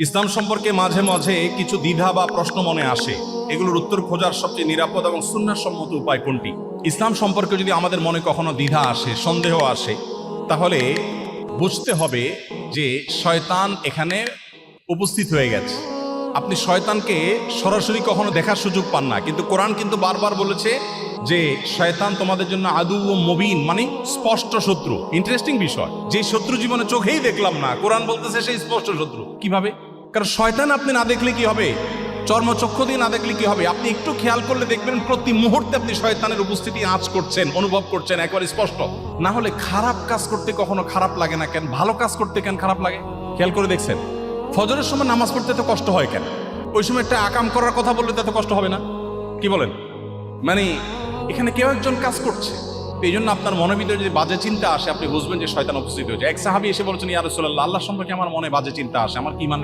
ইসলাম সম্পর্কে মাঝে মাঝে কিছু দ্বিধা বা প্রশ্ন মনে আসে, এগুলোর উত্তর খোঁজার সবচেয়ে নিরাপদ এবং সুন্নাহসম্মত উপায় কোনটি? ইসলাম সম্পর্কে যদি আমাদের মনে কখনো দ্বিধা আসে, সন্দেহ আসে, তাহলে বুঝতে হবে যে শয়তান এখানে উপস্থিত হয়ে গেছে। আপনি শয়তানকে সরাসরি কখনো দেখার সুযোগ পান না, কিন্তু কোরআন কিন্তু বারবার বলেছে যে শয়তান তোমাদের জন্য আদু ও মুবিন, মানে স্পষ্ট শত্রু। ইন্টারেস্টিং বিষয়, যে শত্রু জীবনে চোখেই দেখলাম না, কোরআন বলতেছে সেই স্পষ্ট শত্রু। কিভাবে? কারণ শয়তান আপনি না দেখলে কি হবে? চর্মচক্ষু দিয়ে না দেখলে কি হবে? আপনি একটু খেয়াল করলে দেখবেন প্রতি মুহূর্তে আপনি শয়তানের উপস্থিতি আঁচ করছেন, অনুভব করছেন, একবার স্পষ্ট। না হলে খারাপ কাজ করতে কখনো খারাপ লাগে না কেন? ভালো কাজ করতে কেন খারাপ লাগে? খেয়াল করে দেখছেন ফজরের সময় নামাজ পড়তে এত কষ্ট হয় কেন? ওই সময় একটা আকাম করার কথা বললে তো এত কষ্ট হবে না? কি বলেন? মানে এখানে কেউ একজন কাজ করছে, এই জন্য আপনার মনের ভিতরে যদি বাজে চিন্তা আসে, আপনি বুঝবেন যে শয়তান উপস্থিত হয়েছে। এক সাহাবী এসে বলছেন, ইয়া রাসূলুল্লাহ, আল্লাহ সম্পর্কে আমার মনে বাজে চিন্তা আসে, আমার কি মানে